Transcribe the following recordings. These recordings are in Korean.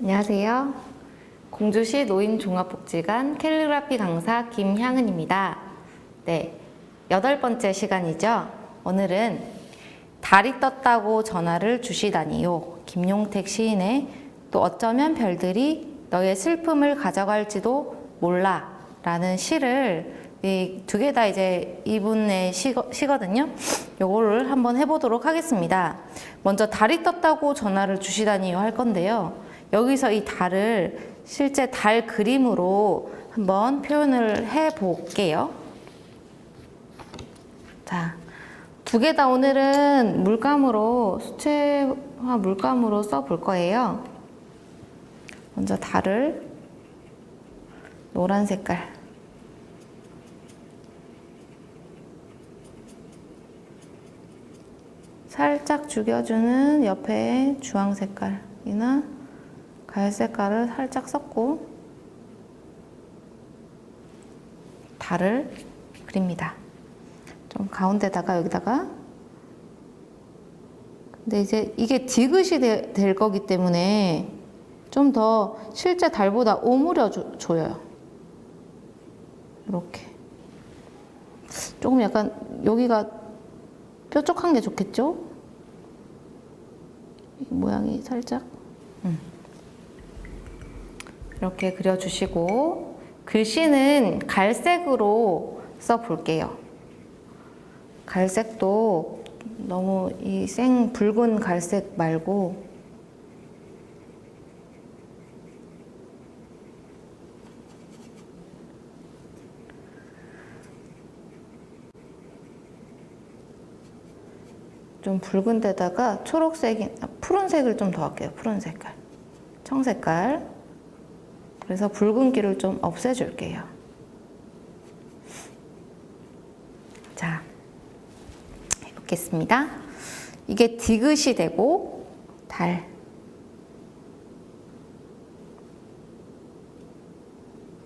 안녕하세요. 공주시 노인종합복지관 캘리그라피 강사 김향은입니다. 네, 8번째 시간이죠. 오늘은 달이 떴다고 전화를 주시다니요. 김용택 시인의 또 어쩌면 별들이 너의 슬픔을 가져갈지도 몰라 라는 시를 이 두 개 다 이제 이분의 시거든요. 요거를 한번 해보도록 하겠습니다. 먼저 달이 떴다고 전화를 주시다니요 할 건데요. 여기서 이 달을 실제 달 그림으로 한번 표현을 해 볼게요. 자, 두 개 다 오늘은 물감으로, 수채화 물감으로 써 볼 거예요. 먼저 달을 노란 색깔. 살짝 죽여주는 옆에 주황 색깔이나 가열 색깔을 살짝 섞고 달을 그립니다. 좀 가운데다가 여기다가. 근데 이제 이게 디귿이 될 거기 때문에 좀 더 실제 달보다 오므려 줘요. 이렇게. 조금 약간 여기가 뾰족한 게 좋겠죠? 모양이 살짝. 이렇게 그려주시고 글씨는 갈색으로 써볼게요. 갈색도 너무 이 생 붉은 갈색 말고 좀 붉은 데다가 초록색이, 푸른색을 좀 더 할게요. 푸른 색깔, 청색깔. 그래서 붉은기를 좀 없애줄게요. 자, 해보겠습니다. 이게 디귿이 되고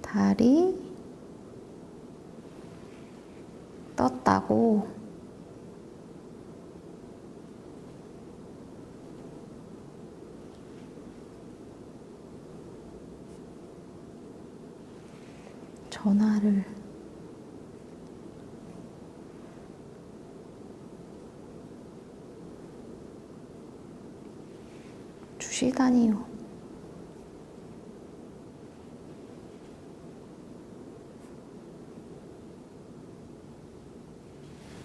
달이 떴다고 전화를 주시다니요.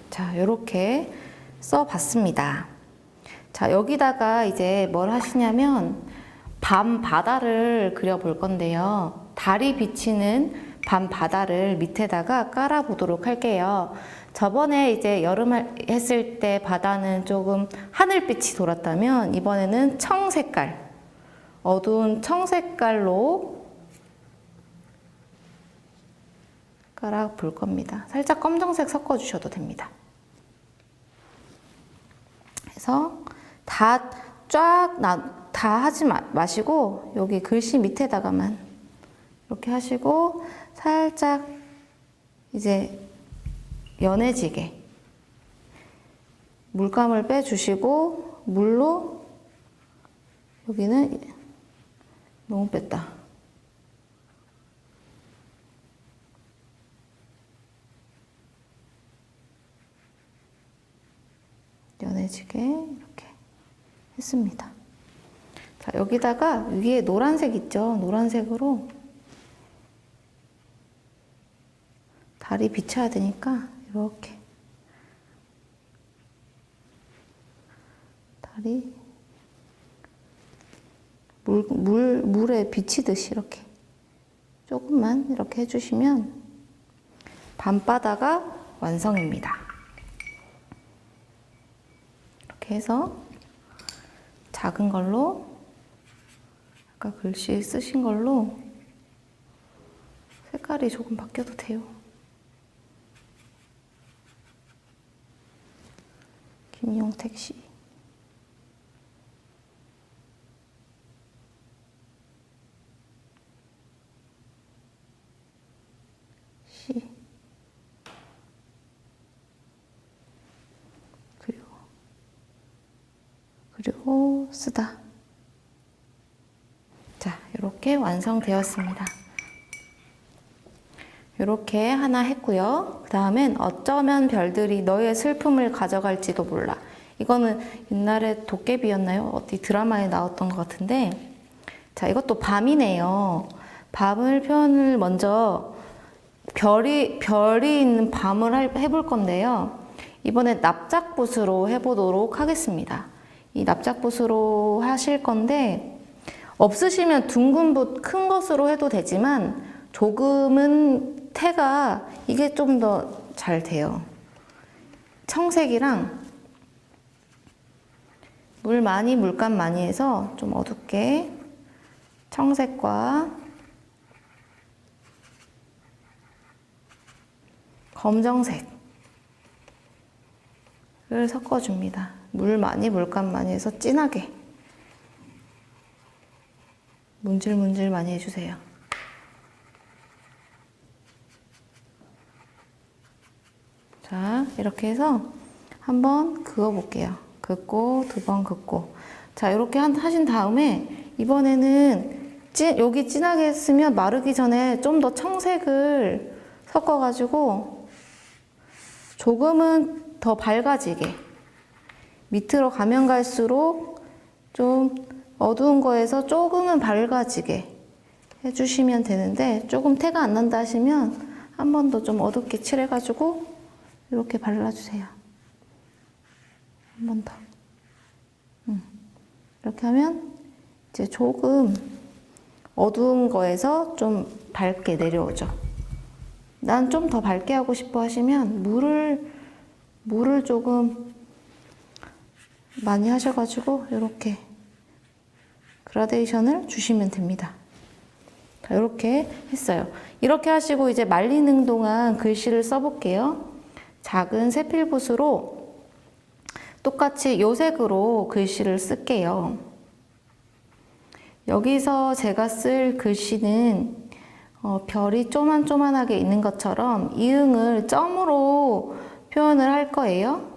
자, 이렇게 써봤습니다. 자, 여기다가 이제 뭘 하시냐면 밤 바다를 그려볼 건데요. 달이 비치는 밤 바다를 밑에다가 깔아보도록 할게요. 저번에 이제 여름 했을 때 바다는 조금 하늘빛이 돌았다면 이번에는 청색깔, 어두운 청색깔로 깔아볼 겁니다. 살짝 검정색 섞어주셔도 됩니다. 그래서 다 하지 마시고 여기 글씨 밑에다가만 이렇게 하시고 살짝 이제 연해지게 물감을 빼주시고 물로 여기는 너무 뺐다. 연해지게 이렇게 했습니다. 자, 여기다가 위에 노란색 있죠? 노란색으로 달이 비쳐야 되니까 이렇게 달이 물에 비치듯이 이렇게 조금만 이렇게 해주시면 밤바다가 완성입니다. 이렇게 해서 작은 걸로 아까 글씨 쓰신 걸로 색깔이 조금 바뀌어도 돼요. 김용택 씨. 그리고 쓰다. 자, 이렇게 완성되었습니다. 이렇게 하나 했고요. 그 다음엔 어쩌면 별들이 너의 슬픔을 가져갈지도 몰라. 이거는 옛날에 도깨비였나요? 어디 드라마에 나왔던 것 같은데, 자, 이것도 밤이네요. 밤을 표현을 먼저 별이 있는 밤을 해볼 건데요. 이번에 납작붓으로 해보도록 하겠습니다. 이 납작붓으로 하실 건데, 없으시면 둥근 붓 큰 것으로 해도 되지만 조금은 태가 이게 좀 더 잘 돼요. 청색이랑 물감 많이 해서 좀 어둡게 청색과 검정색을 섞어줍니다. 물감 많이 해서 진하게 문질문질 많이 해주세요. 자, 이렇게 해서 한번 그어볼게요. 긋고, 두 번 긋고. 자, 이렇게 하신 다음에 이번에는 여기 진하게 했으면 마르기 전에 좀 더 청색을 섞어가지고 조금은 더 밝아지게, 밑으로 가면 갈수록 좀 어두운 거에서 조금은 밝아지게 해주시면 되는데, 조금 태가 안 난다 하시면 한 번 더 좀 어둡게 칠해가지고 이렇게 발라주세요. 한 번 더. 이렇게 하면 이제 조금 어두운 거에서 좀 밝게 내려오죠. 난 좀 더 밝게 하고 싶어 하시면 물을 조금 많이 하셔가지고 이렇게 그라데이션을 주시면 됩니다. 자, 이렇게 했어요. 이렇게 하시고 이제 말리는 동안 글씨를 써볼게요. 작은 세필붓으로 똑같이 요 색으로 글씨를 쓸게요. 여기서 제가 쓸 글씨는 별이 쪼만쪼만하게 있는 것처럼 이응을 점으로 표현을 할 거예요.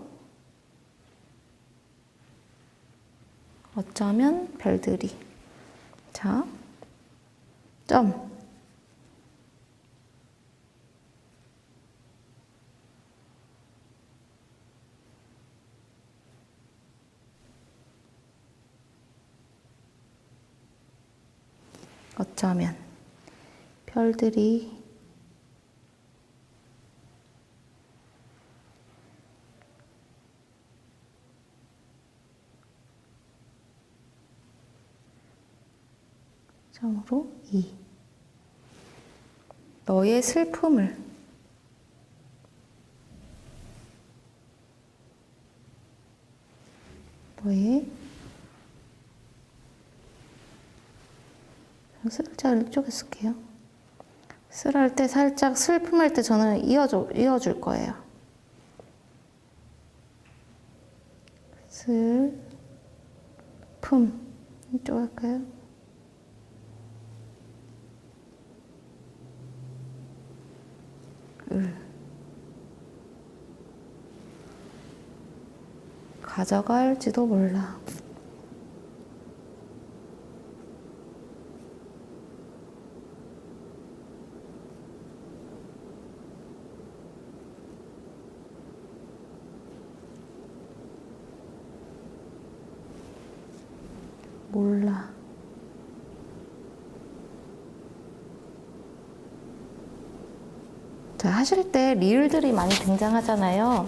어쩌면 별들이. 자, 점. 어쩌면 별들이 점으로 이 너의 슬픔을 너의 살짝 이쪽에 쓸게요. 쓸할 때 살짝 슬픔할 때 저는 이어줄 거예요. 슬픔 이쪽 할까요? 가져갈지도 몰라. 몰라. 자, 하실 때 리을들이 많이 등장하잖아요.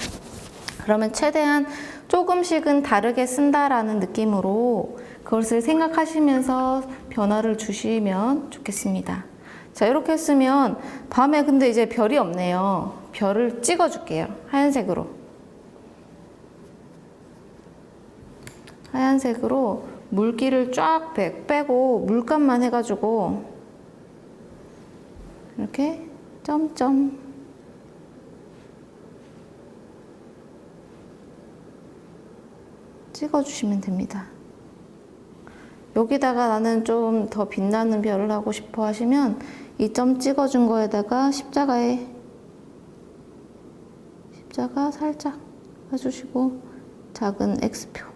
그러면 최대한 조금씩은 다르게 쓴다라는 느낌으로 그것을 생각하시면서 변화를 주시면 좋겠습니다. 자, 이렇게 했으면 밤에 근데 이제 별이 없네요. 별을 찍어줄게요. 하얀색으로. 하얀색으로 물기를 쫙 빼고 물감만 해가지고 이렇게 점점 찍어주시면 됩니다. 여기다가 나는 좀 더 빛나는 별을 하고 싶어 하시면 이 점 찍어준 거에다가 십자가 살짝 해주시고 작은 X표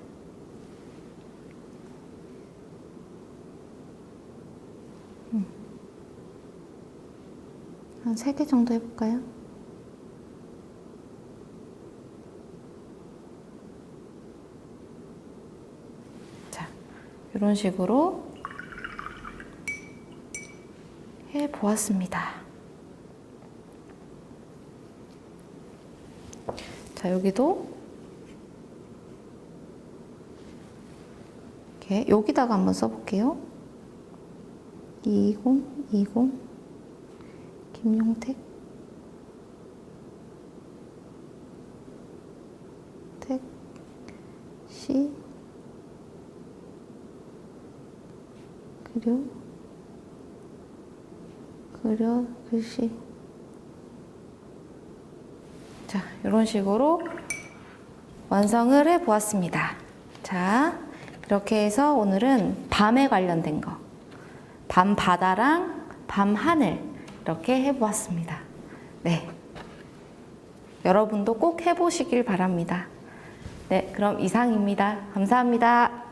한 3개 정도 해볼까요? 자, 이런 식으로 해보았습니다. 자, 여기도 이렇게 여기다가 한번 써볼게요. 2020 김용택 택시 그려 글씨. 자, 이런 식으로 완성을 해 보았습니다. 자, 이렇게 해서 오늘은 밤에 관련된 거, 밤 바다랑 밤 하늘 이렇게 해 보았습니다. 네. 여러분도 꼭 해보시길 바랍니다. 네, 그럼 이상입니다. 감사합니다.